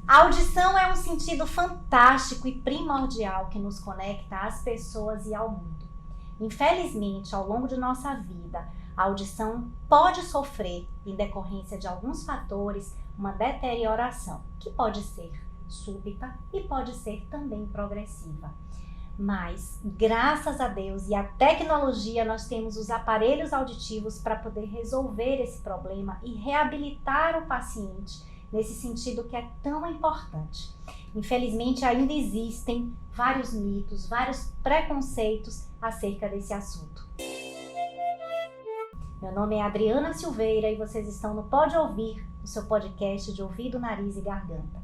A audição é um sentido fantástico e primordial que nos conecta às pessoas e ao mundo. Infelizmente, ao longo de nossa vida, a audição pode sofrer, em decorrência de alguns fatores, uma deterioração, que pode ser súbita e pode ser também progressiva. Mas, graças a Deus e à tecnologia, nós temos os aparelhos auditivos para poder resolver esse problema e reabilitar o paciente nesse sentido que é tão importante. Infelizmente, ainda existem vários mitos, vários preconceitos acerca desse assunto. Meu nome é Adriana Silveira e vocês estão no Pode Ouvir, o seu podcast de ouvido, nariz e garganta.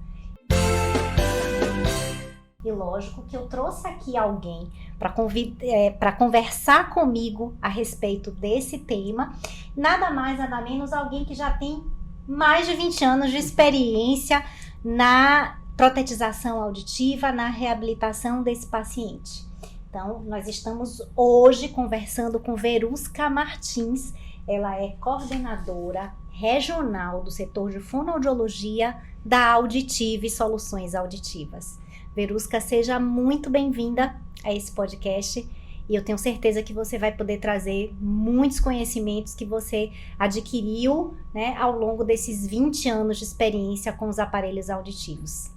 E lógico que eu trouxe aqui alguém para conversar comigo a respeito desse tema. Nada mais, nada menos, alguém que já tem mais de 20 anos de experiência na protetização auditiva, na reabilitação desse paciente. Então, nós estamos hoje conversando com Verusca Martins. Ela é coordenadora regional do setor de fonoaudiologia da Auditive Soluções Auditivas. Verusca, seja muito bem-vinda a esse podcast e eu tenho certeza que você vai poder trazer muitos conhecimentos que você adquiriu, né, ao longo desses 20 anos de experiência com os aparelhos auditivos.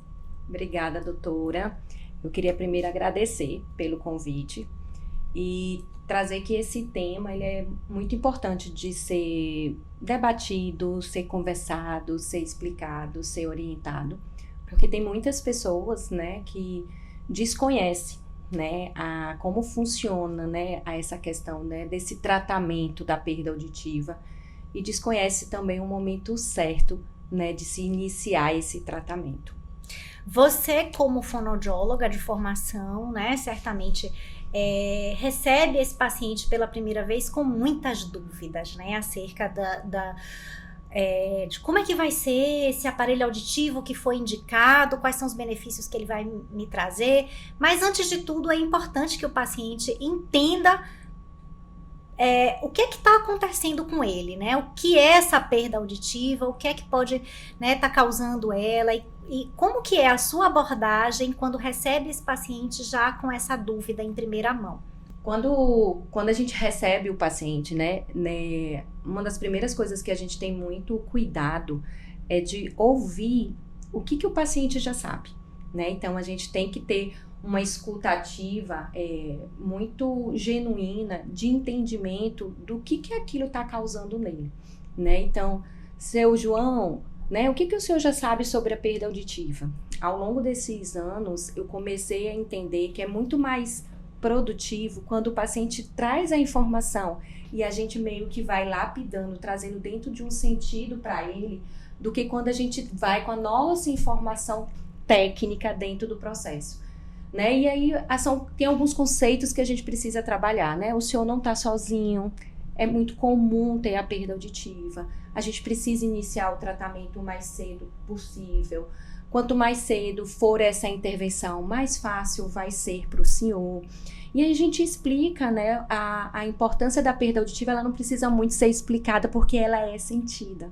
Obrigada, doutora. Eu queria primeiro agradecer pelo convite e trazer que esse tema ele é muito importante de ser debatido, ser conversado, ser explicado, ser orientado, porque tem muitas pessoas, né, que desconhecem, né, como funciona, né, essa questão, né, desse tratamento da perda auditiva e desconhece também o momento certo, né, de se iniciar esse tratamento. Você, como fonoaudióloga de formação, né, certamente recebe esse paciente pela primeira vez com muitas dúvidas, né, acerca de como é que vai ser esse aparelho auditivo que foi indicado, quais são os benefícios que ele vai me trazer. Mas, antes de tudo, é importante que o paciente entenda o que está acontecendo com ele, né? O que é essa perda auditiva, o que é que pode, né, tá causando ela e como que é a sua abordagem quando recebe esse paciente já com essa dúvida em primeira mão. Quando a gente recebe o paciente, né, uma das primeiras coisas que a gente tem muito cuidado é de ouvir o que o paciente já sabe, né? Então, a gente tem que ter uma escuta ativa muito genuína de entendimento do que aquilo está causando nele, né? Então, seu João, né, o que o senhor já sabe sobre a perda auditiva? Ao longo desses anos, eu comecei a entender que é muito mais produtivo quando o paciente traz a informação e a gente meio que vai lapidando, trazendo dentro de um sentido para ele, do que quando a gente vai com a nossa informação técnica dentro do processo, né? E aí tem alguns conceitos que a gente precisa trabalhar, né? O senhor não está sozinho, é muito comum ter a perda auditiva, a gente precisa iniciar o tratamento o mais cedo possível. Quanto mais cedo for essa intervenção, mais fácil vai ser para o senhor. E aí a gente explica, né, a importância da perda auditiva, ela não precisa muito ser explicada porque ela é sentida.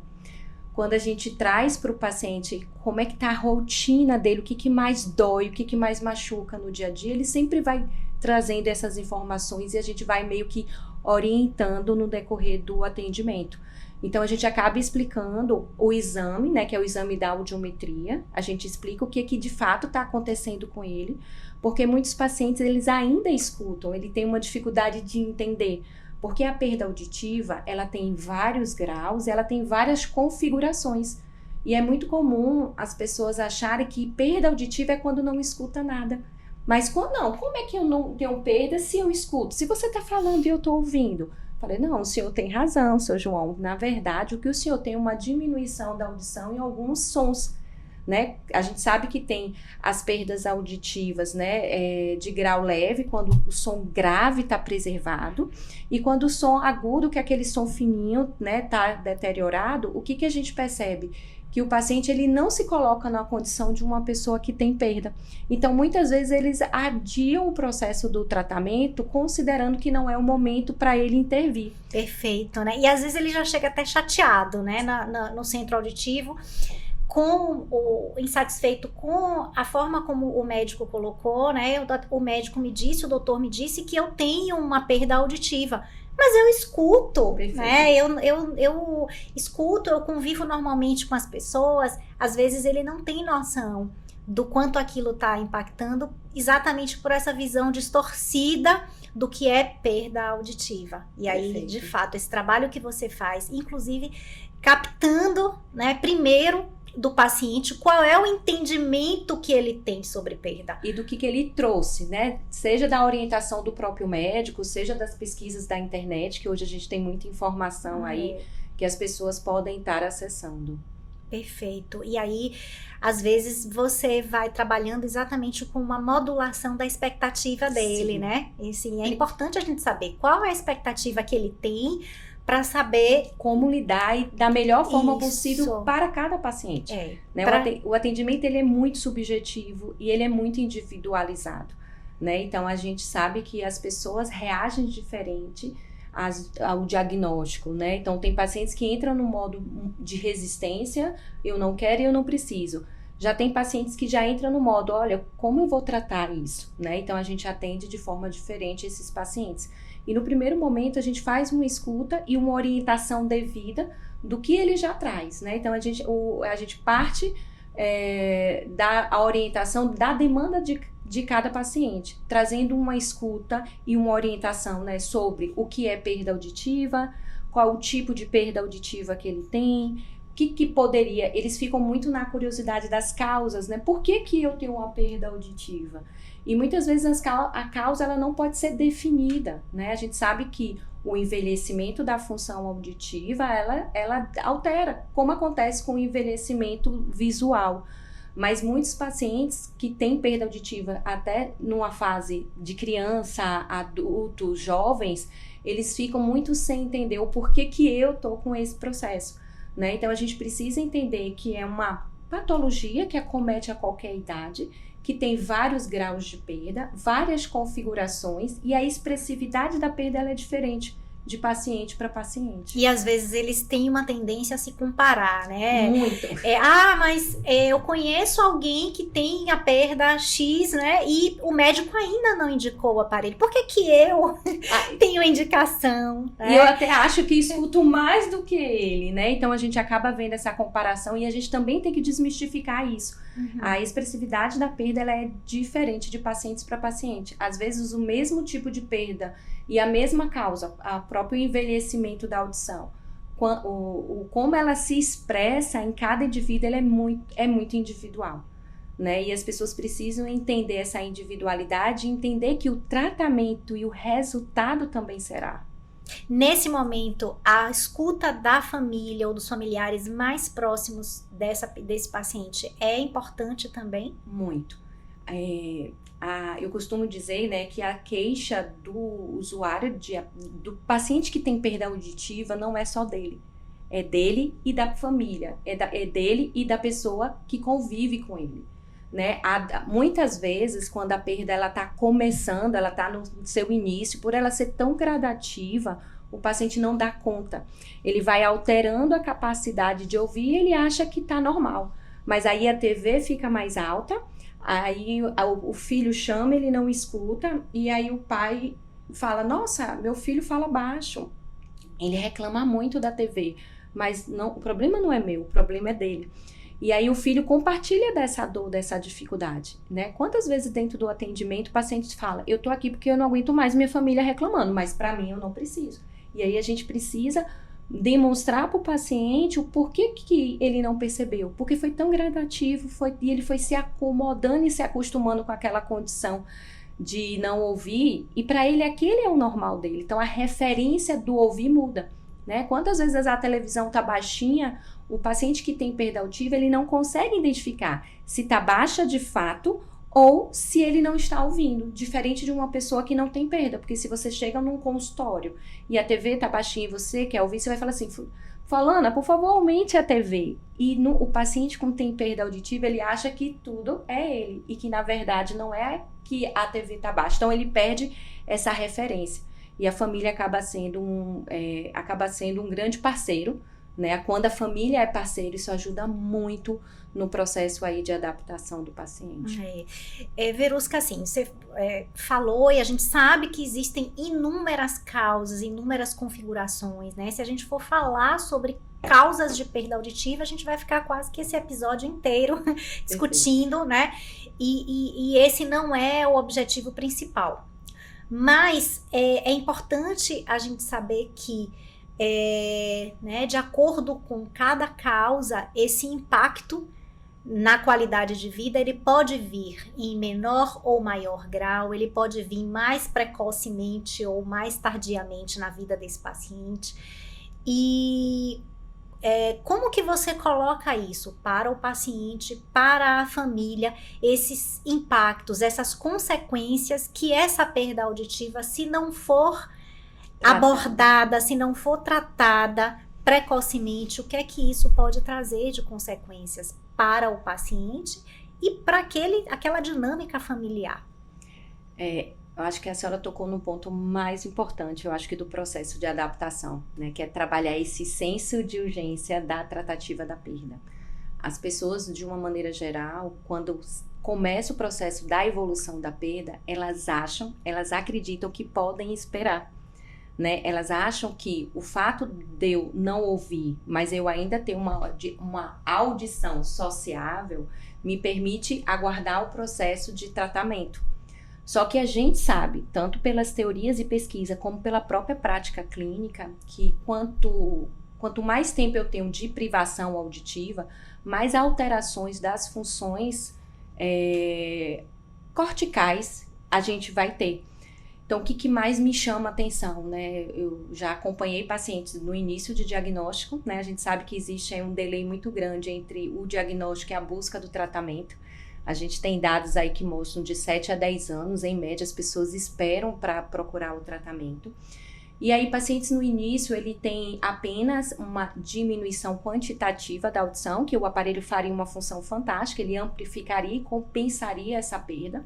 Quando a gente traz para o paciente como é que está a rotina dele, o que mais dói, o que mais machuca no dia a dia, ele sempre vai trazendo essas informações e a gente vai meio que orientando no decorrer do atendimento. Então, a gente acaba explicando o exame, né, que é o exame da audiometria. A gente explica o que de fato está acontecendo com ele, porque muitos pacientes, eles ainda escutam, ele tem uma dificuldade de entender, porque a perda auditiva, ela tem vários graus, ela tem várias configurações. E é muito comum as pessoas acharem que perda auditiva é quando não escuta nada. Mas como é que eu não tenho perda se eu escuto? Se você está falando e eu estou ouvindo. Falei, não, o senhor tem razão, seu João. Na verdade, o que o senhor tem é uma diminuição da audição em alguns sons, né? A gente sabe que tem as perdas auditivas, né, de grau leve, quando o som grave está preservado, e quando o som agudo, que é aquele som fininho, né, está deteriorado, o que a gente percebe? Que o paciente, ele não se coloca na condição de uma pessoa que tem perda. Então, muitas vezes, eles adiam o processo do tratamento, considerando que não é o momento para ele intervir. Perfeito, né? E às vezes ele já chega até chateado, né, no centro auditivo, insatisfeito com a forma como o médico colocou, né? O médico me disse, o doutor me disse que eu tenho uma perda auditiva. Mas eu escuto, Perfeito. né? Eu escuto, eu convivo normalmente com as pessoas. Às vezes ele não tem noção do quanto aquilo está impactando, exatamente por essa visão distorcida do que é perda auditiva. E aí, Perfeito. de fato, esse trabalho que você faz, inclusive captando, né, primeiro do paciente, qual é o entendimento que ele tem sobre perda. E do que ele trouxe, né? Seja da orientação do próprio médico, seja das pesquisas da internet, que hoje a gente tem muita informação aí que as pessoas podem estar acessando. Perfeito. E aí, às vezes, você vai trabalhando exatamente com uma modulação da expectativa dele, Sim. né? E sim, é importante a gente saber qual é a expectativa que ele tem para saber como lidar e da melhor forma Isso. possível para cada paciente. Né? O atendimento ele é muito subjetivo e ele é muito individualizado. Né? Então, a gente sabe que as pessoas reagem diferente ao diagnóstico, né? Então, tem pacientes que entram no modo de resistência, eu não quero e eu não preciso. Já tem pacientes que já entram no modo, olha, como eu vou tratar isso? Né? Então, a gente atende de forma diferente esses pacientes. E no primeiro momento, a gente faz uma escuta e uma orientação devida do que ele já traz, né? Então, a gente parte da orientação da demanda de cada paciente, trazendo uma escuta e uma orientação, né, sobre o que é perda auditiva, qual o tipo de perda auditiva que ele tem, o que poderia... Eles ficam muito na curiosidade das causas, né? Por que eu tenho uma perda auditiva? E muitas vezes a causa ela não pode ser definida, né? A gente sabe que o envelhecimento da função auditiva, ela altera, como acontece com o envelhecimento visual. Mas muitos pacientes que têm perda auditiva até numa fase de criança, adultos, jovens, eles ficam muito sem entender o porquê que eu tô com esse processo, né? Então a gente precisa entender que é uma patologia que acomete a qualquer idade, que tem vários graus de perda, várias configurações, e a expressividade da perda ela é diferente de paciente para paciente. E às vezes eles têm uma tendência a se comparar, né? Muito. Mas eu conheço alguém que tem a perda X, né? E o médico ainda não indicou o aparelho. Por que eu tenho indicação? Né? E eu até acho que escuto mais do que ele, né? Então a gente acaba vendo essa comparação e a gente também tem que desmistificar isso. Uhum. A expressividade da perda ela é diferente de pacientes para paciente. Às vezes o mesmo tipo de perda e a mesma causa, o próprio envelhecimento da audição, como ela se expressa em cada indivíduo, ela é muito individual, né? E as pessoas precisam entender essa individualidade e entender que o tratamento e o resultado também será. Nesse momento, a escuta da família ou dos familiares mais próximos desse paciente é importante também? Muito. Eu costumo dizer, né, que a queixa do usuário, do paciente que tem perda auditiva, não é só dele. É dele e da família. É dele e da pessoa que convive com ele. Né? Muitas vezes, quando a perda está começando, ela está no seu início, por ela ser tão gradativa, o paciente não dá conta. Ele vai alterando a capacidade de ouvir e ele acha que está normal. Mas aí a TV fica mais alta, aí o filho chama, ele não escuta, e aí o pai fala, nossa, meu filho fala baixo, ele reclama muito da TV, mas o problema não é meu, o problema é dele. E aí o filho compartilha dessa dor, dessa dificuldade, né? Quantas vezes dentro do atendimento o paciente fala, eu tô aqui porque eu não aguento mais minha família reclamando, mas para mim eu não preciso. E aí a gente precisa demonstrar para o paciente o porquê que ele não percebeu, porque foi tão gradativo, e ele foi se acomodando e se acostumando com aquela condição de não ouvir, e para ele aquele é o normal dele. Então a referência do ouvir muda, né? Quantas vezes a televisão tá baixinha, o paciente que tem perda auditiva, ele não consegue identificar se tá baixa de fato ou se ele não está ouvindo, diferente de uma pessoa que não tem perda, porque se você chega num consultório e a TV tá baixinha e você quer ouvir, você vai falar assim, fulana, por favor, aumente a TV. E o paciente com tem perda auditiva, ele acha que tudo é ele, e que na verdade não é que a TV tá baixa, então ele perde essa referência. E a família acaba sendo um grande parceiro, né? Quando a família é parceira, isso ajuda muito no processo aí de adaptação do paciente. Verusca, assim, você falou e a gente sabe que existem inúmeras causas, inúmeras configurações, né? Se a gente for falar sobre causas de perda auditiva, a gente vai ficar quase que esse episódio inteiro discutindo, né? E esse não é o objetivo principal. Mas é importante a gente saber que né, de acordo com cada causa, esse impacto na qualidade de vida, ele pode vir em menor ou maior grau, ele pode vir mais precocemente ou mais tardiamente na vida desse paciente. E como que você coloca isso para o paciente, para a família, esses impactos, essas consequências que essa perda auditiva, se não for abordada, se não for tratada precocemente, o que é que isso pode trazer de consequências para o paciente e para aquela dinâmica familiar? Eu acho que a senhora tocou no ponto mais importante, eu acho que do processo de adaptação, né, que é trabalhar esse senso de urgência da tratativa da perda. As pessoas, de uma maneira geral, quando começa o processo da evolução da perda, elas acreditam que podem esperar. Né? Elas acham que o fato de eu não ouvir, mas eu ainda ter uma audição sociável, me permite aguardar o processo de tratamento. Só que a gente sabe, tanto pelas teorias e pesquisa, como pela própria prática clínica, que quanto mais tempo eu tenho de privação auditiva, mais alterações das funções corticais a gente vai ter. Então, o que mais me chama a atenção, né? Eu já acompanhei pacientes no início de diagnóstico, né? A gente sabe que existe um delay muito grande entre o diagnóstico e a busca do tratamento. A gente tem dados aí que mostram de 7 a 10 anos, em média, as pessoas esperam para procurar o tratamento. E aí, pacientes no início, ele tem apenas uma diminuição quantitativa da audição, que o aparelho faria uma função fantástica, ele amplificaria e compensaria essa perda.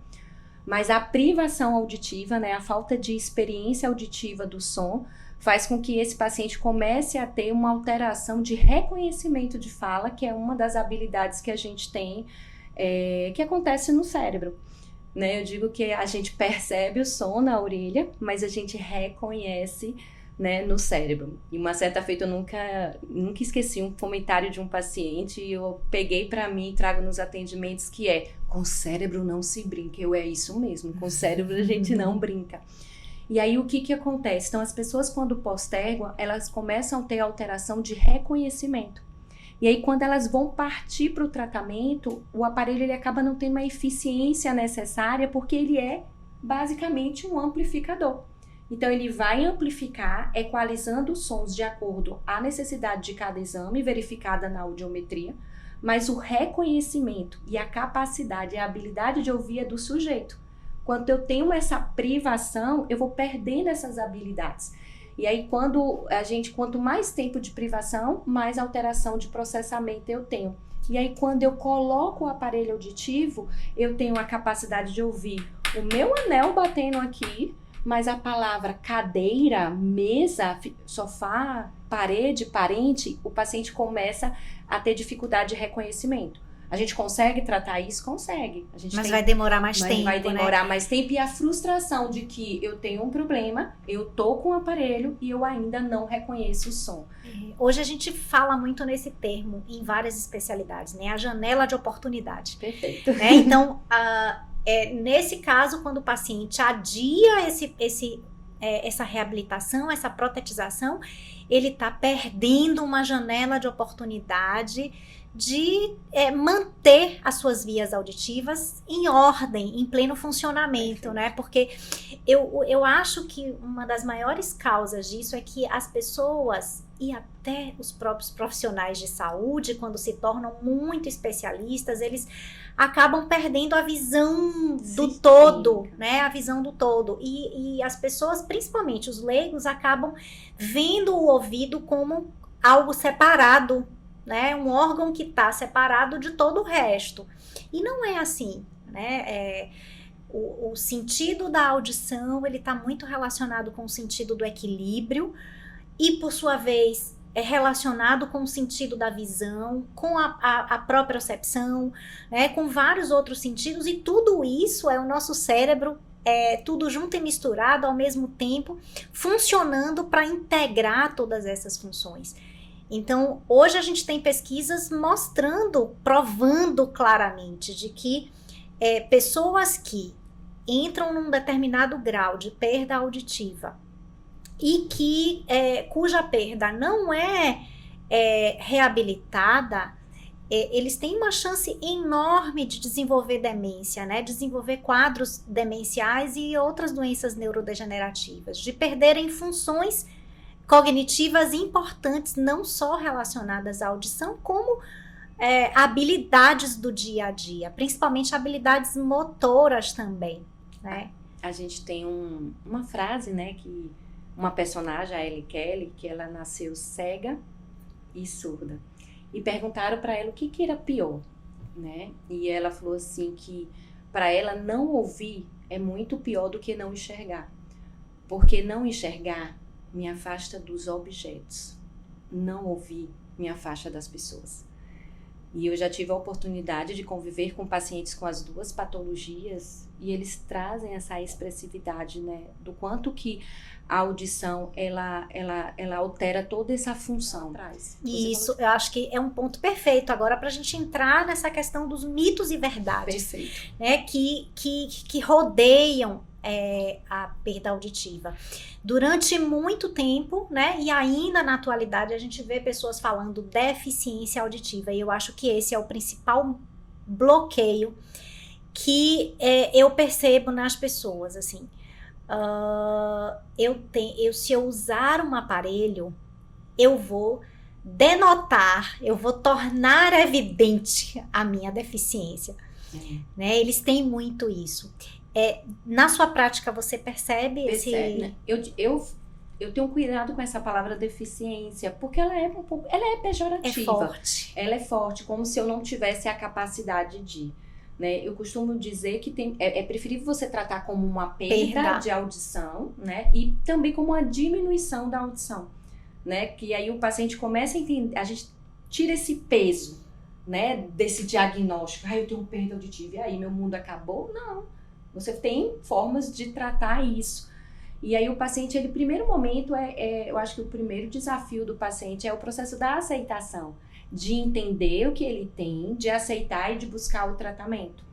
Mas a privação auditiva, né, a falta de experiência auditiva do som, faz com que esse paciente comece a ter uma alteração de reconhecimento de fala, que é uma das habilidades que a gente tem, que acontece no cérebro. Né? Eu digo que a gente percebe o som na orelha, mas a gente reconhece, né, no cérebro. E uma certa feita eu nunca esqueci um comentário de um paciente e eu peguei para mim e trago nos atendimentos que com o cérebro não se brinca. É isso mesmo, com o cérebro a gente não brinca. E aí o que acontece? Então as pessoas quando postergam, elas começam a ter alteração de reconhecimento. E aí quando elas vão partir para o tratamento, o aparelho ele acaba não tendo a eficiência necessária porque ele é basicamente um amplificador. Então, ele vai amplificar, equalizando os sons de acordo à necessidade de cada exame, verificada na audiometria, mas o reconhecimento e a capacidade, a habilidade de ouvir é do sujeito. Quando eu tenho essa privação, eu vou perdendo essas habilidades. E aí, quanto mais tempo de privação, mais alteração de processamento eu tenho. E aí, quando eu coloco o aparelho auditivo, eu tenho a capacidade de ouvir o meu anel batendo aqui, mas a palavra cadeira, mesa, sofá, parede, parente, o paciente começa a ter dificuldade de reconhecimento. A gente consegue tratar isso? Consegue. Vai demorar mais tempo, vai demorar mais tempo. E a frustração de que eu tenho um problema, eu tô com o aparelho e eu ainda não reconheço o som. Hoje a gente fala muito nesse termo em várias especialidades, né? A janela de oportunidade. Perfeito. Né? Então, nesse caso, quando o paciente adia essa reabilitação, essa protetização, ele está perdendo uma janela de oportunidade de manter as suas vias auditivas em ordem, em pleno funcionamento, né? Porque eu acho que uma das maiores causas disso é que as pessoas e até os próprios profissionais de saúde, quando se tornam muito especialistas, eles acabam perdendo a visão do todo, né? A visão do todo. E as pessoas, principalmente os leigos, acabam vendo o ouvido como algo separado, né? Um órgão que está separado de todo o resto. E não é assim, né? O sentido da audição, ele está muito relacionado com o sentido do equilíbrio e, por sua vez, é relacionado com o sentido da visão, com a propriocepção, né, com vários outros sentidos, e tudo isso é o nosso cérebro, tudo junto e misturado ao mesmo tempo, funcionando para integrar todas essas funções. Então, hoje a gente tem pesquisas mostrando, provando claramente de que pessoas que entram num determinado grau de perda auditiva e que cuja perda não é reabilitada, eles têm uma chance enorme de desenvolver demência, né? Desenvolver quadros demenciais e outras doenças neurodegenerativas, de perderem funções cognitivas importantes, não só relacionadas à audição, como habilidades do dia a dia, principalmente habilidades motoras também, né? A gente tem uma frase, né, que uma personagem, a Ellie Kelly, que ela nasceu cega e surda. E perguntaram para ela o que era pior, né? E ela falou assim que para ela não ouvir é muito pior do que não enxergar. Porque não enxergar me afasta dos objetos. Não ouvir me afasta das pessoas. E eu já tive a oportunidade de conviver com pacientes com as duas patologias e eles trazem essa expressividade, né? Do quanto que a audição, ela altera toda essa função. Isso, eu acho que é um ponto perfeito agora para a gente entrar nessa questão dos mitos e verdades, né, que rodeiam a perda auditiva. Durante muito tempo, né, e ainda na atualidade, a gente vê pessoas falando deficiência auditiva, e eu acho que esse é o principal bloqueio que eu percebo nas pessoas, assim. Se eu usar um aparelho, eu vou denotar, eu vou tornar evidente a minha deficiência. Né? Eles têm muito isso. Na sua prática, você percebe esse... Né? Eu tenho cuidado com essa palavra deficiência, porque ela é pejorativa. É forte. Ela é forte, como se eu não tivesse a capacidade de... Né? Eu costumo dizer que é preferível você tratar como uma perda de audição, né? E também como uma diminuição da audição, né? Que aí o paciente começa a entender, a gente tira esse peso, né? Desse diagnóstico, eu tenho perda auditiva, e aí meu mundo acabou? Não, você tem formas de tratar isso. E aí o paciente, ele, primeiro momento, eu acho que o primeiro desafio do paciente é o processo da aceitação, de entender o que ele tem, de aceitar e de buscar o tratamento.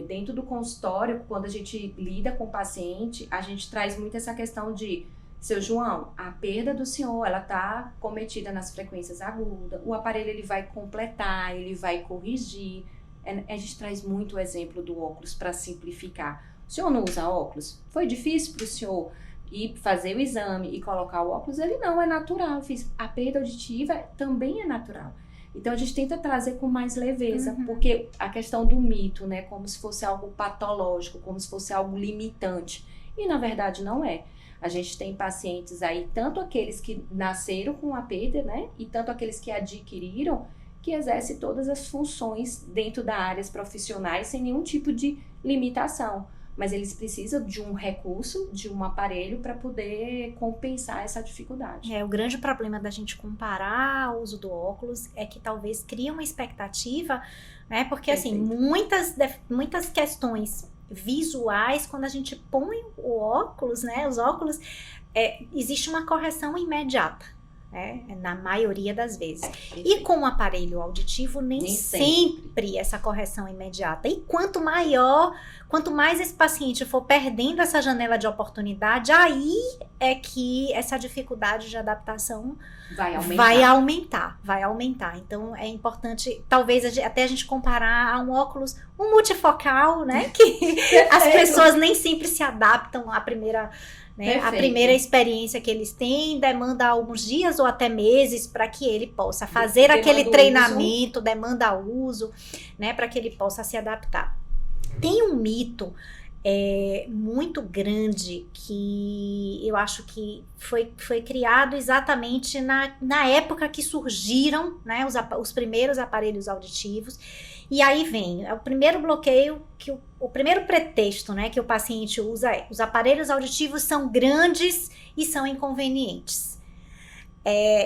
Dentro do consultório, quando a gente lida com o paciente, a gente traz muito essa questão de, seu João, a perda do senhor, ela está cometida nas frequências agudas, o aparelho ele vai completar, ele vai corrigir. A gente traz muito o exemplo do óculos para simplificar. O senhor não usa óculos? Foi difícil para o senhor ir fazer o exame e colocar o óculos? Ele não, é natural. A perda auditiva também é natural. Então a gente tenta trazer com mais leveza, porque a questão do mito, né, como se fosse algo patológico, como se fosse algo limitante. E na verdade não é. A gente tem pacientes aí, tanto aqueles que nasceram com a perda, né, e tanto aqueles que adquiriram, que exercem todas as funções dentro das áreas profissionais sem nenhum tipo de limitação. Mas eles precisam de um recurso, de um aparelho para poder compensar essa dificuldade. O grande problema da gente comparar o uso do óculos é que talvez cria uma expectativa, né? Porque assim, muitas questões visuais, quando a gente põe o óculos, né? Os óculos, existe uma correção imediata. Na maioria das vezes. E com o aparelho auditivo, nem sempre essa correção é imediata. E quanto mais esse paciente for perdendo essa janela de oportunidade, aí é que essa dificuldade de adaptação vai aumentar. Então é importante, talvez até a gente comparar a um óculos, um multifocal, né? Que as pessoas nem sempre se adaptam à primeira... Né? A primeira experiência que eles têm demanda alguns dias ou até meses para que ele possa fazer aquele treinamento, demanda uso, né? Para que ele possa se adaptar. Tem um mito muito grande que eu acho que foi criado exatamente na época que surgiram, né, os primeiros aparelhos auditivos. E aí vem o primeiro bloqueio, o primeiro pretexto, né, que o paciente usa os aparelhos auditivos são grandes e são inconvenientes.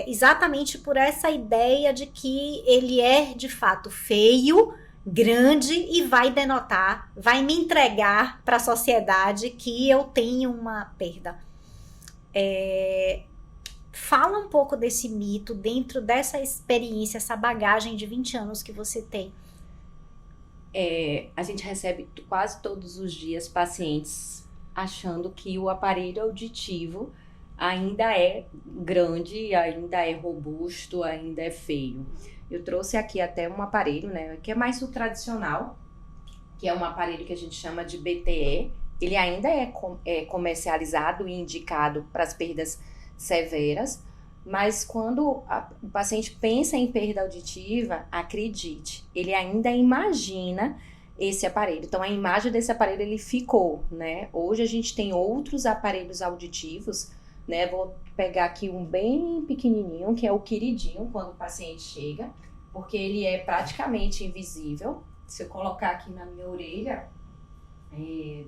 exatamente por essa ideia de que ele é de fato feio, grande e vai denotar, vai me entregar para a sociedade que eu tenho uma perda. Fala um pouco desse mito dentro dessa experiência, essa bagagem de 20 anos que você tem. A gente recebe quase todos os dias pacientes achando que o aparelho auditivo ainda é grande, ainda é robusto, ainda é feio. Eu trouxe aqui até um aparelho, né, que é mais o tradicional, que é um aparelho que a gente chama de BTE. Ele ainda é comercializado e indicado para as perdas severas, mas quando o paciente pensa em perda auditiva, acredite, ele ainda imagina esse aparelho. Então, a imagem desse aparelho, ele ficou, né? Hoje a gente tem outros aparelhos auditivos, né? Vou pegar aqui um bem pequenininho, que é o queridinho, quando o paciente chega, porque ele é praticamente invisível. Se eu colocar aqui na minha orelha,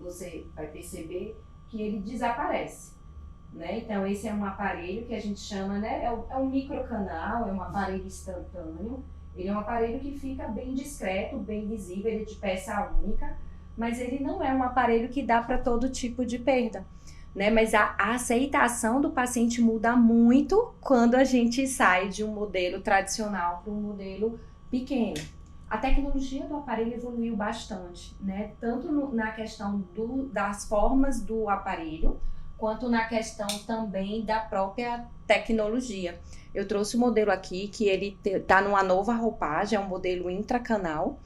você vai perceber que ele desaparece, né? Então, esse é um aparelho que a gente chama, né? É um microcanal, é um aparelho instantâneo. Ele é um aparelho que fica bem discreto, bem visível, ele é de peça única, mas ele não é um aparelho que dá para todo tipo de perda, né? Mas a aceitação do paciente muda muito quando a gente sai de um modelo tradicional para um modelo pequeno. A tecnologia do aparelho evoluiu bastante, né? Tanto na questão das formas do aparelho, quanto na questão também da própria tecnologia. Eu trouxe o modelo aqui, que ele está numa nova roupagem, é um modelo intracanal.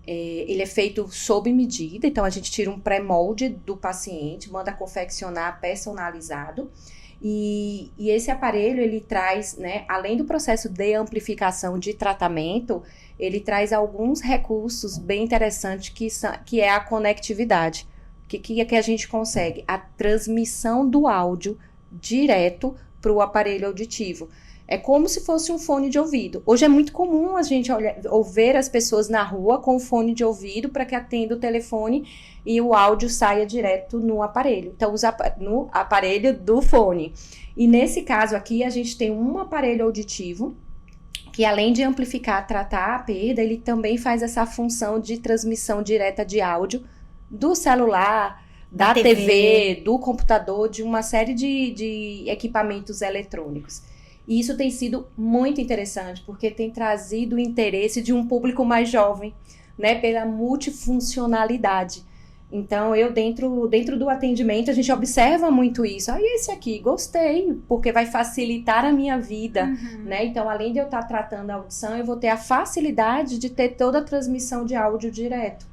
Ele é feito sob medida, então a gente tira um pré-molde do paciente, manda confeccionar personalizado. E esse aparelho, ele traz, né, além do processo de amplificação de tratamento, ele traz alguns recursos bem interessantes, que é a conectividade. O que é que a gente consegue? A transmissão do áudio direto para o aparelho auditivo. É como se fosse um fone de ouvido. Hoje é muito comum a gente ouvir as pessoas na rua com o fone de ouvido para que atenda o telefone e o áudio saia direto no aparelho. Então, no aparelho do fone. E nesse caso aqui, a gente tem um aparelho auditivo que, além de amplificar, tratar a perda, ele também faz essa função de transmissão direta de áudio do celular, da TV, do computador, de uma série de equipamentos eletrônicos. E isso tem sido muito interessante, porque tem trazido o interesse de um público mais jovem, né, pela multifuncionalidade. Então, dentro do atendimento, a gente observa muito isso. Esse aqui, gostei, porque vai facilitar a minha vida, né? Então, além de eu estar tratando a audição, eu vou ter a facilidade de ter toda a transmissão de áudio direto.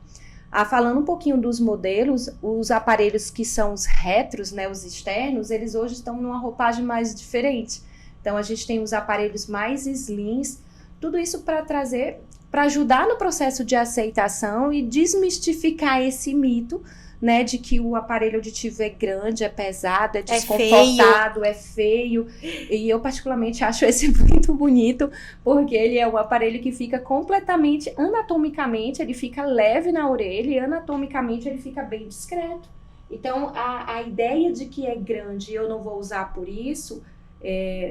Falando um pouquinho dos modelos, os aparelhos que são os retros, né, os externos, eles hoje estão numa roupagem mais diferente. Então, a gente tem os aparelhos mais slims, tudo isso para ajudar no processo de aceitação e desmistificar esse mito, né, de que o aparelho auditivo é grande, é pesado, é desconfortável, é feio. E eu, particularmente, acho esse muito bonito, porque ele é um aparelho que fica completamente, anatomicamente, ele fica leve na orelha e anatomicamente ele fica bem discreto. Então, a ideia de que é grande e eu não vou usar por isso,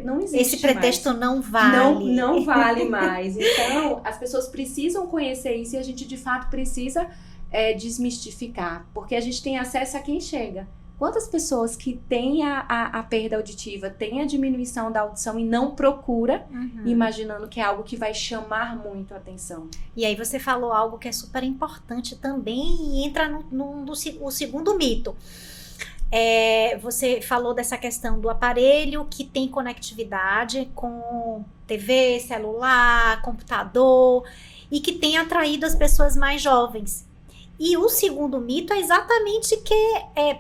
não existe. Esse pretexto mais. Não vale. Não vale mais. Então, as pessoas precisam conhecer isso e a gente, de fato, precisa desmistificar, porque a gente tem acesso a quem chega. Quantas pessoas que têm a perda auditiva, têm a diminuição da audição e não procura, imaginando que é algo que vai chamar muito a atenção. E aí você falou algo que é super importante também e entra no segundo mito. Você falou dessa questão do aparelho que tem conectividade com TV, celular, computador e que tem atraído as pessoas mais jovens. E o segundo mito é exatamente que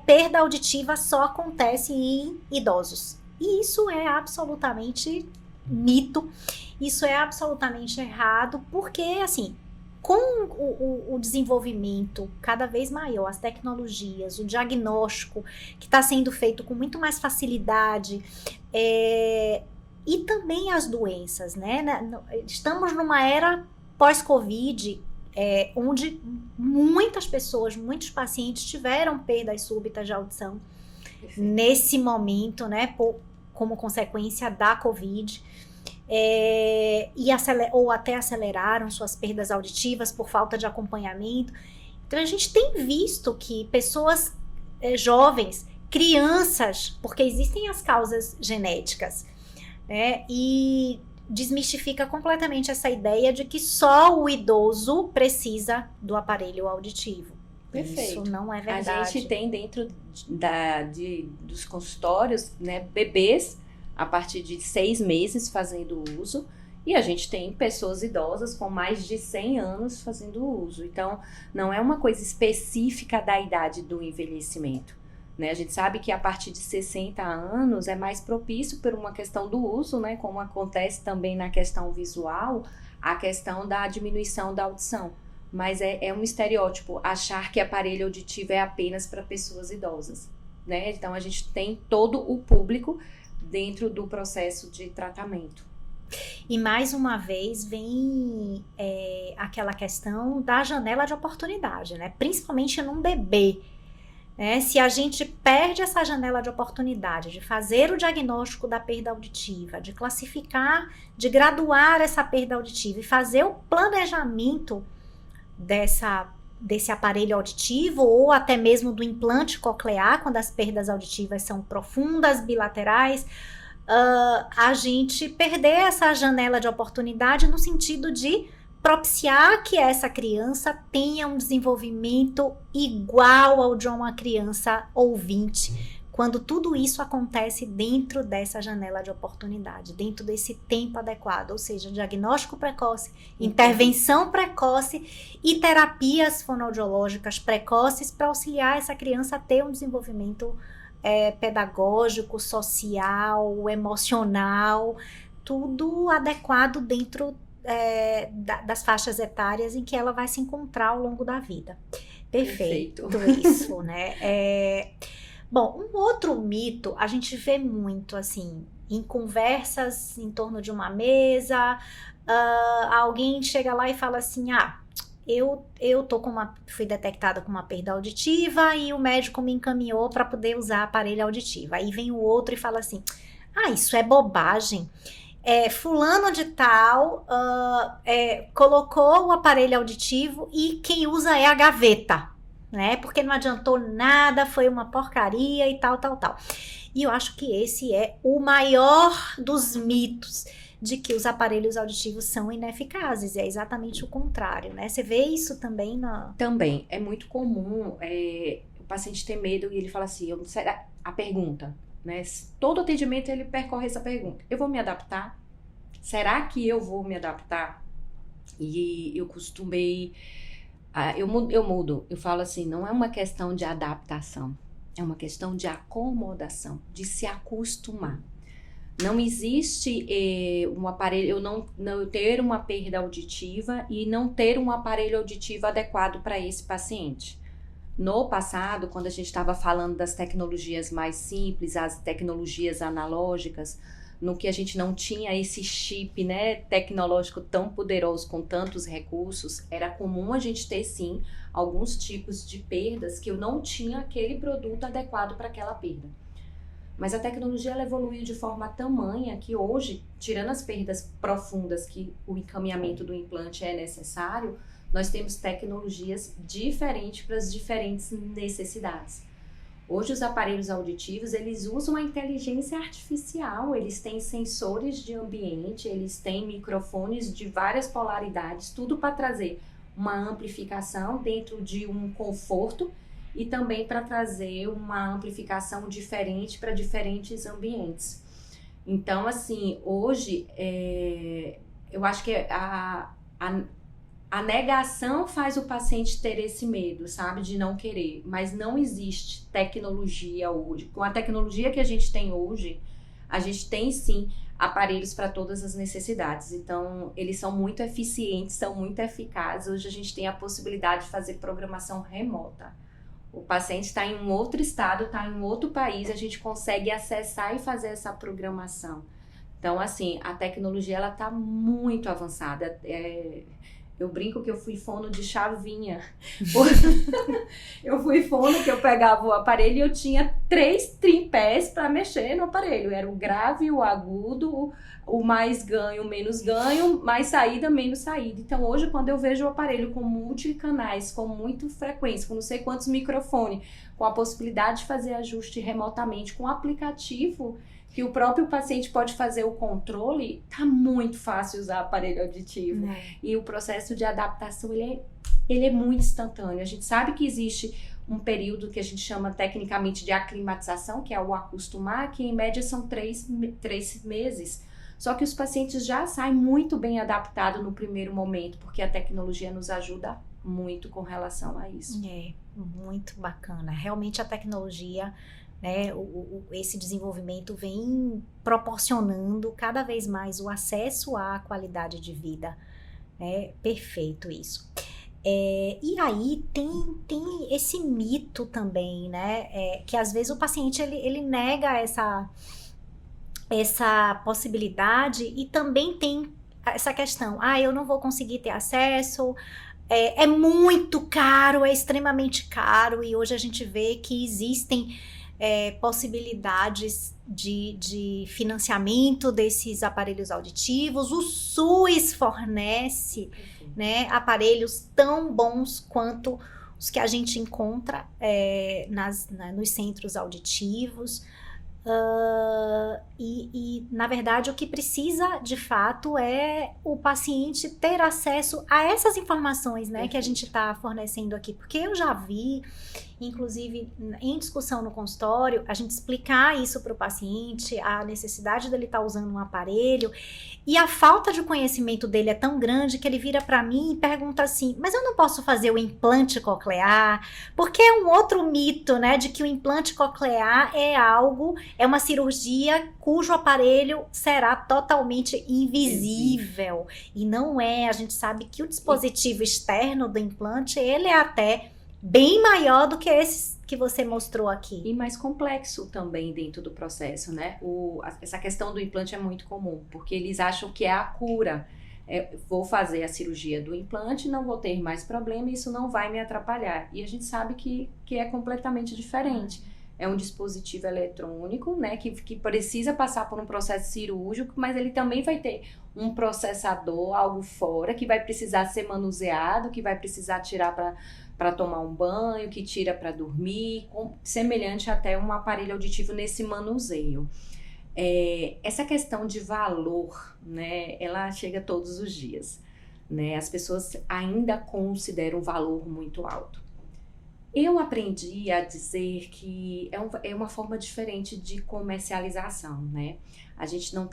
perda auditiva só acontece em idosos. E isso é absolutamente mito, isso é absolutamente errado, porque assim, com o desenvolvimento cada vez maior, as tecnologias, o diagnóstico que está sendo feito com muito mais facilidade, e também as doenças, né? Estamos numa era pós-Covid, onde muitas pessoas, muitos pacientes tiveram perdas súbitas de audição. Nesse momento, né? como consequência da Covid, ou até aceleraram suas perdas auditivas por falta de acompanhamento. Então a gente tem visto que pessoas jovens, crianças, porque existem as causas genéticas, né? E desmistifica completamente essa ideia de que só o idoso precisa do aparelho auditivo. Perfeito. Isso não é verdade. A gente tem dentro dos consultórios, né, bebês a partir de 6 meses fazendo uso, e a gente tem pessoas idosas com mais de 100 anos fazendo uso. Então, não é uma coisa específica da idade do envelhecimento, né? A gente sabe que a partir de 60 anos é mais propício por uma questão do uso, né? Como acontece também na questão visual, a questão da diminuição da audição. Mas é um estereótipo achar que aparelho auditivo é apenas para pessoas idosas, né? Então, a gente tem todo o público dentro do processo de tratamento. E mais uma vez vem aquela questão da janela de oportunidade, né? Principalmente num bebê, né? Se a gente perde essa janela de oportunidade de fazer o diagnóstico da perda auditiva, de classificar, de graduar essa perda auditiva e fazer o planejamento desse aparelho auditivo ou até mesmo do implante coclear, quando as perdas auditivas são profundas, bilaterais, a gente perder essa janela de oportunidade no sentido de propiciar que essa criança tenha um desenvolvimento igual ao de uma criança ouvinte, quando tudo isso acontece dentro dessa janela de oportunidade, dentro desse tempo adequado, ou seja, diagnóstico precoce, intervenção precoce e terapias fonoaudiológicas precoces para auxiliar essa criança a ter um desenvolvimento pedagógico, social, emocional, tudo adequado dentro das faixas etárias em que ela vai se encontrar ao longo da vida. Perfeito. Isso, né? Bom, um outro mito a gente vê muito, assim, em conversas em torno de uma mesa, alguém chega lá e fala assim, eu fui detectada com uma perda auditiva e o médico me encaminhou para poder usar aparelho auditivo. Aí vem o outro e fala assim, isso é bobagem. Fulano de tal colocou o aparelho auditivo e quem usa é a gaveta, né? Porque não adiantou nada, foi uma porcaria e tal. E eu acho que esse é o maior dos mitos, de que os aparelhos auditivos são ineficazes. É exatamente o contrário, né? Você vê isso também Também. É muito comum o paciente ter medo e ele fala assim, a pergunta, né? Todo atendimento ele percorre essa pergunta. Eu vou me adaptar? Será que eu vou me adaptar? E eu costumei... Eu mudo. Eu falo assim, não é uma questão de adaptação. É uma questão de acomodação, de se acostumar. Não existe um aparelho, eu ter uma perda auditiva e não ter um aparelho auditivo adequado para esse paciente. No passado, quando a gente estava falando das tecnologias mais simples, as tecnologias analógicas, no que a gente não tinha esse chip, né, tecnológico tão poderoso, com tantos recursos, era comum a gente ter, sim, alguns tipos de perdas que eu não tinha aquele produto adequado para aquela perda. Mas a tecnologia ela evoluiu de forma tamanha que hoje, tirando as perdas profundas que o encaminhamento do implante é necessário, nós temos tecnologias diferentes para as diferentes necessidades. Hoje os aparelhos auditivos, eles usam a inteligência artificial, eles têm sensores de ambiente, eles têm microfones de várias polaridades, tudo para trazer uma amplificação dentro de um conforto e também para trazer uma amplificação diferente para diferentes ambientes. Então, assim, hoje, eu acho que a negação faz o paciente ter esse medo, sabe, de não querer, mas não existe tecnologia hoje. Com a tecnologia que a gente tem hoje, a gente tem sim aparelhos para todas as necessidades, então eles são muito eficientes, são muito eficazes. Hoje a gente tem a possibilidade de fazer programação remota. O paciente está em um outro estado, está em um outro país, a gente consegue acessar e fazer essa programação. Então, assim, a tecnologia ela está muito avançada. Eu brinco que eu fui fono de chavinha. Eu fui fono que eu pegava o aparelho e eu tinha 3 tripés para mexer no aparelho. Era o grave, o agudo, o mais ganho, menos ganho, mais saída, menos saída. Então hoje quando eu vejo o aparelho com multicanais, com muita frequência, com não sei quantos microfones, com a possibilidade de fazer ajuste remotamente, com aplicativo que o próprio paciente pode fazer o controle, tá muito fácil usar aparelho auditivo. E o processo de adaptação, ele é muito instantâneo. A gente sabe que existe um período que a gente chama tecnicamente de aclimatização, que é o acostumar, que em média são 3 meses. Só que os pacientes já saem muito bem adaptados no primeiro momento, porque a tecnologia nos ajuda muito com relação a isso. É, muito bacana. Realmente a tecnologia, né, esse desenvolvimento vem proporcionando cada vez mais o acesso à qualidade de vida. É perfeito isso. E aí tem esse mito também, né, que às vezes o paciente ele nega essa possibilidade, e também tem essa questão, eu não vou conseguir ter acesso, é muito caro, é extremamente caro, e hoje a gente vê que existem possibilidades de financiamento desses aparelhos auditivos. O SUS fornece, né, aparelhos tão bons quanto os que a gente encontra nos centros auditivos. E na verdade o que precisa de fato é o paciente ter acesso a essas informações, né, que a gente está fornecendo aqui, porque eu já vi, inclusive em discussão no consultório, a gente explicar isso para o paciente, a necessidade dele estar usando um aparelho, e a falta de conhecimento dele é tão grande que ele vira para mim e pergunta assim, mas eu não posso fazer o implante coclear? Porque é um outro mito, né, de que o implante coclear é uma cirurgia cujo aparelho será totalmente invisível. E não é, a gente sabe que o dispositivo externo do implante, ele é até bem maior do que esses que você mostrou aqui. E mais complexo também dentro do processo, né? Essa questão do implante é muito comum, porque eles acham que é a cura. Vou fazer a cirurgia do implante, não vou ter mais problema, isso não vai me atrapalhar. E a gente sabe que é completamente diferente. É um dispositivo eletrônico, né, que precisa passar por um processo cirúrgico, mas ele também vai ter um processador, algo fora, que vai precisar ser manuseado, que vai precisar tirar para tomar um banho, que tira para dormir, semelhante até um aparelho auditivo nesse manuseio. Essa questão de valor, né, ela chega todos os dias, né? As pessoas ainda consideram um valor muito alto. Eu aprendi a dizer que é uma forma diferente de comercialização, né? A gente não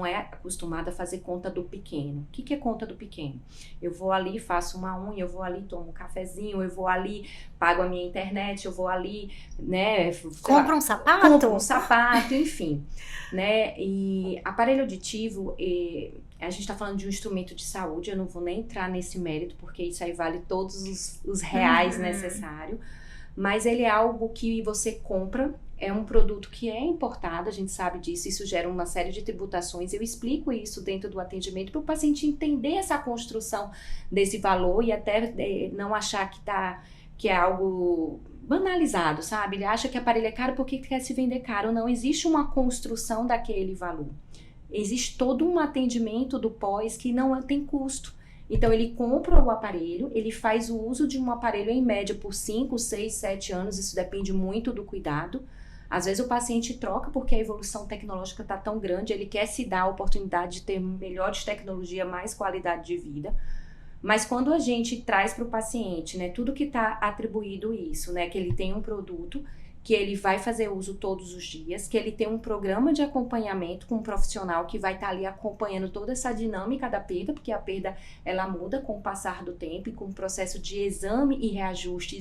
é acostumado a fazer conta do pequeno. O que é conta do pequeno? Eu vou ali, faço uma unha, eu vou ali, tomo um cafezinho, eu vou ali, pago a minha internet, eu vou ali, né? Compra um sapato? Compro um sapato, enfim, né? E aparelho auditivo, a gente está falando de um instrumento de saúde, eu não vou nem entrar nesse mérito, porque isso aí vale todos os reais necessários, mas ele é algo que você compra, é um produto que é importado, a gente sabe disso, isso gera uma série de tributações, eu explico isso dentro do atendimento para o paciente entender essa construção desse valor e até não achar que é algo banalizado, sabe? Ele acha que aparelho é caro porque quer se vender caro, não, existe uma construção daquele valor. Existe todo um atendimento do pós que não tem custo. Então, ele compra o aparelho, ele faz o uso de um aparelho em média por 5, 6, 7 anos, isso depende muito do cuidado. Às vezes o paciente troca porque a evolução tecnológica está tão grande, ele quer se dar a oportunidade de ter melhores tecnologias, mais qualidade de vida. Mas quando a gente traz para o paciente, né, tudo que está atribuído isso, né, que ele tem um produto que ele vai fazer uso todos os dias, que ele tem um programa de acompanhamento com um profissional que vai estar ali acompanhando toda essa dinâmica da perda, porque a perda ela muda com o passar do tempo e com o processo de exame e reajuste,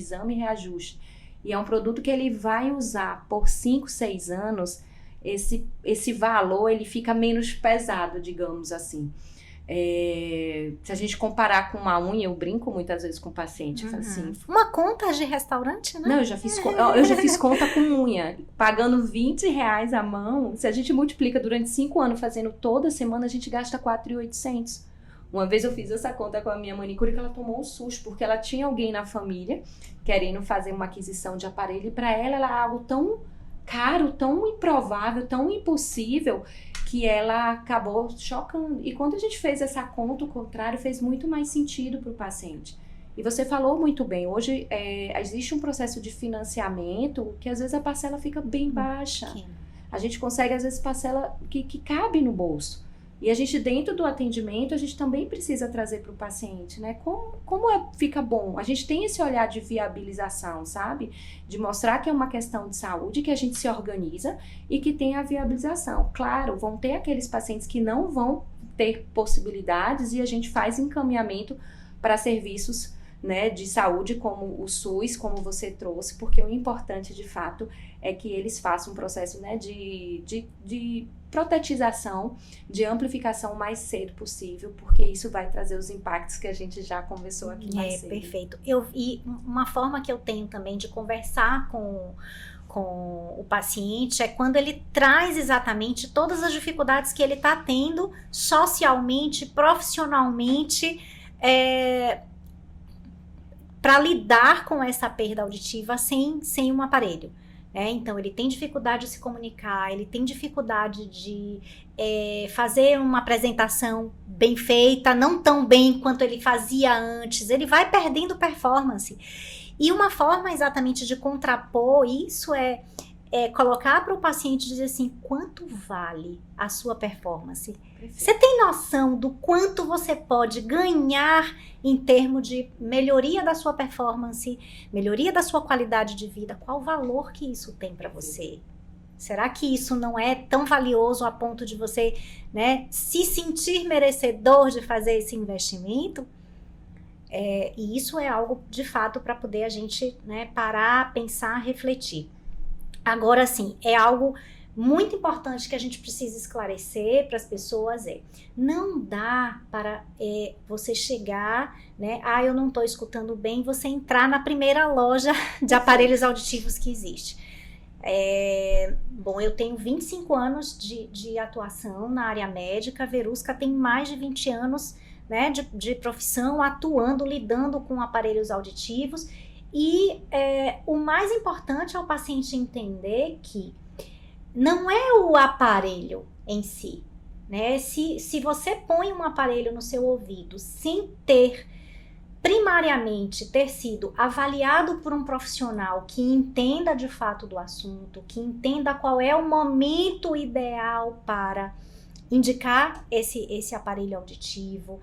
E é um produto que ele vai usar por 5, 6 anos, esse valor ele fica menos pesado, digamos assim. Se a gente comparar com uma unha, eu brinco muitas vezes com o paciente, eu falo assim, uma conta de restaurante, né? Não, eu já fiz conta com unha, pagando R$20 a mão. Se a gente multiplica durante 5 anos, fazendo toda semana, a gente gasta 4.800. Uma vez eu fiz essa conta com a minha manicure que ela tomou um susto, porque ela tinha alguém na família querendo fazer uma aquisição de aparelho e para ela era algo tão caro, tão improvável, tão impossível, que ela acabou chocando. E quando a gente fez essa conta, o contrário fez muito mais sentido para o paciente. E você falou muito bem, hoje existe um processo de financiamento que às vezes a parcela fica bem baixa. A gente consegue às vezes parcela que cabe no bolso. E a gente, dentro do atendimento, a gente também precisa trazer para o paciente, né? Fica bom? A gente tem esse olhar de viabilização, sabe? De mostrar que é uma questão de saúde, que a gente se organiza e que tem a viabilização. Claro, vão ter aqueles pacientes que não vão ter possibilidades e a gente faz encaminhamento para serviços, né, de saúde como o SUS, como você trouxe, porque o importante, de fato, é que eles façam um processo, né, de protetização, de amplificação o mais cedo possível, porque isso vai trazer os impactos que a gente já conversou aqui mais cedo. Perfeito. E uma forma que eu tenho também de conversar com o paciente é quando ele traz exatamente todas as dificuldades que ele está tendo socialmente, profissionalmente, para lidar com essa perda auditiva sem um aparelho. Então, ele tem dificuldade de se comunicar, ele tem dificuldade de fazer uma apresentação bem feita, não tão bem quanto ele fazia antes, ele vai perdendo performance. E uma forma exatamente de contrapor isso é colocar para o paciente dizer assim, quanto vale a sua performance? Perfeito. Você tem noção do quanto você pode ganhar em termos de melhoria da sua performance, melhoria da sua qualidade de vida? Qual o valor que isso tem para você? Será que isso não é tão valioso a ponto de você, né, se sentir merecedor de fazer esse investimento? E isso é algo, de fato, para poder a gente, né, parar, pensar, refletir. Agora, sim, é algo muito importante que a gente precisa esclarecer para as pessoas, não dá para você chegar, né, eu não estou escutando bem, você entrar na primeira loja de aparelhos auditivos que existe. Bom, eu tenho 25 anos de atuação na área médica, a Verusca tem mais de 20 anos, né, de profissão, atuando, lidando com aparelhos auditivos. E o mais importante é o paciente entender que não é o aparelho em si, né? Se você põe um aparelho no seu ouvido sem primariamente ter sido avaliado por um profissional que entenda de fato do assunto, que entenda qual é o momento ideal para indicar esse aparelho auditivo,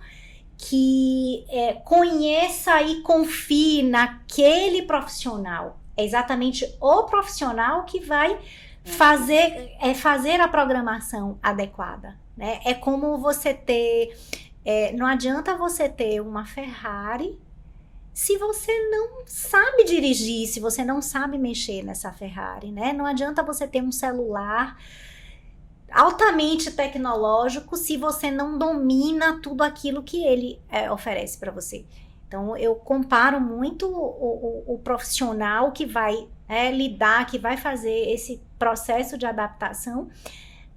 que conheça e confie naquele profissional. É exatamente o profissional que vai fazer a programação adequada, né? É como você ter... não adianta você ter uma Ferrari se você não sabe dirigir, se você não sabe mexer nessa Ferrari, né? Não adianta você ter um celular altamente tecnológico se você não domina tudo aquilo que ele oferece para você. Então, eu comparo muito o profissional que vai lidar, que vai fazer esse processo de adaptação,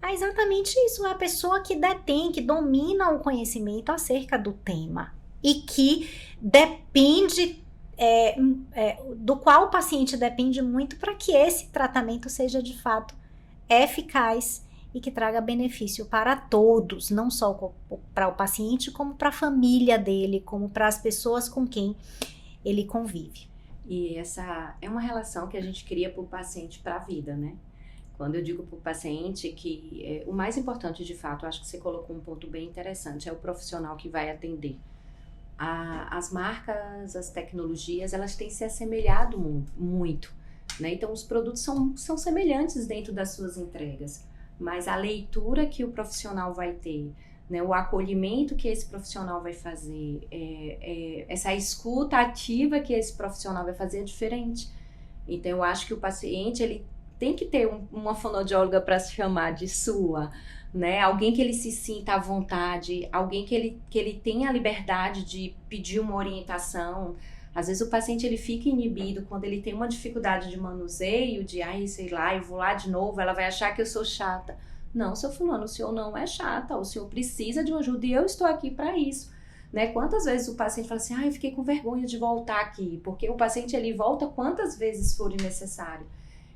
é exatamente isso, a pessoa que detém, que domina o conhecimento acerca do tema e que depende, do qual o paciente depende muito para que esse tratamento seja de fato eficaz e que traga benefício para todos, não só para o paciente, como para a família dele, como para as pessoas com quem ele convive. E essa é uma relação que a gente cria para o paciente para a vida, né? Quando eu digo para o paciente que o mais importante, de fato, acho que você colocou um ponto bem interessante, é o profissional que vai atender. As marcas, as tecnologias, elas têm se assemelhado muito, né? Então, os produtos são semelhantes dentro das suas entregas. Mas a leitura que o profissional vai ter, né, o acolhimento que esse profissional vai fazer, essa escuta ativa que esse profissional vai fazer é diferente. Então, eu acho que o paciente ele tem que ter uma fonoaudióloga para se chamar de sua, né? Alguém que ele se sinta à vontade, alguém que ele tenha a liberdade de pedir uma orientação. Às vezes o paciente ele fica inibido quando ele tem uma dificuldade de manuseio, sei lá, eu vou lá de novo, ela vai achar que eu sou chata. Não, seu fulano, o senhor não é chata, o senhor precisa de uma ajuda e eu estou aqui para isso. né? Quantas vezes o paciente fala assim, eu fiquei com vergonha de voltar aqui, porque o paciente ele volta quantas vezes for necessário.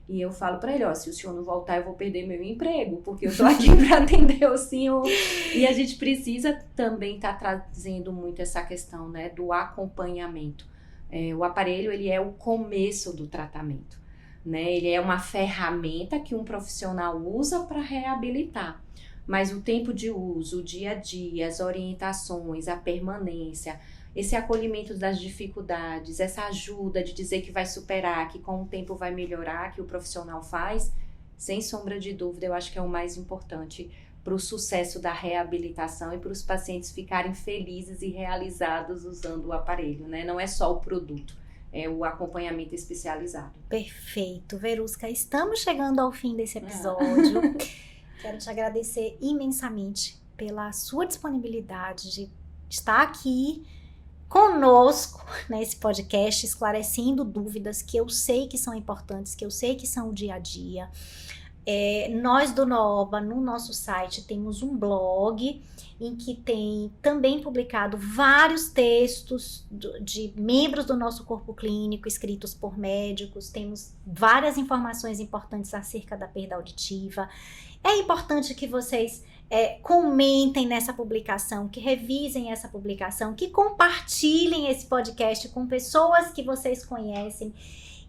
E eu falo para ele, se o senhor não voltar, eu vou perder meu emprego, porque eu tô aqui para atender o senhor. E a gente precisa também estar trazendo muito essa questão, né, do acompanhamento. O aparelho, ele é o começo do tratamento, né? Ele é uma ferramenta que um profissional usa para reabilitar. Mas o tempo de uso, o dia a dia, as orientações, a permanência, esse acolhimento das dificuldades, essa ajuda de dizer que vai superar, que com o tempo vai melhorar, que o profissional faz, sem sombra de dúvida, eu acho que é o mais importante para o sucesso da reabilitação e para os pacientes ficarem felizes e realizados usando o aparelho, né? Não é só o produto, é o acompanhamento especializado. Perfeito, Verusca. Estamos chegando ao fim desse episódio. Quero te agradecer imensamente pela sua disponibilidade de estar aqui conosco nesse podcast, esclarecendo dúvidas que eu sei que são importantes, que eu sei que são o dia a dia. Nós do Nooba, no nosso site, temos um blog em que tem também publicado vários textos de membros do nosso corpo clínico, escritos por médicos. Temos várias informações importantes acerca da perda auditiva. É importante que vocês comentem nessa publicação, que revisem essa publicação, que compartilhem esse podcast com pessoas que vocês conhecem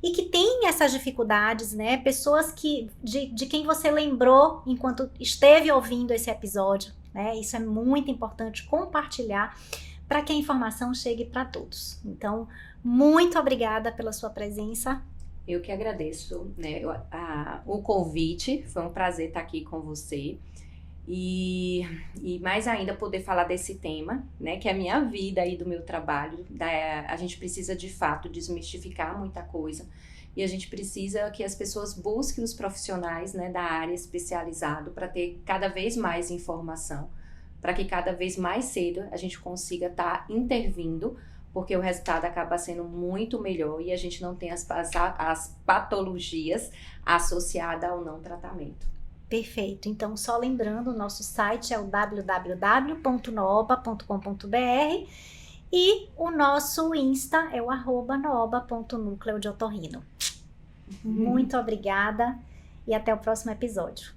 e que têm essas dificuldades, né? Pessoas de quem você lembrou enquanto esteve ouvindo esse episódio, né? Isso é muito importante compartilhar para que a informação chegue para todos. Então, muito obrigada pela sua presença. Eu que agradeço, né, o convite, foi um prazer estar aqui com você e mais ainda poder falar desse tema, né, que é a minha vida e do meu trabalho. A gente precisa de fato desmistificar muita coisa e a gente precisa que as pessoas busquem os profissionais, né, da área especializada para ter cada vez mais informação, para que cada vez mais cedo a gente consiga estar intervindo, porque o resultado acaba sendo muito melhor e a gente não tem as patologias associadas ao não tratamento. Perfeito. Então, só lembrando, o nosso site é o www.nooba.com.br e o nosso Insta é o @nooba.núcleo de otorrino. Muito obrigada e até o próximo episódio.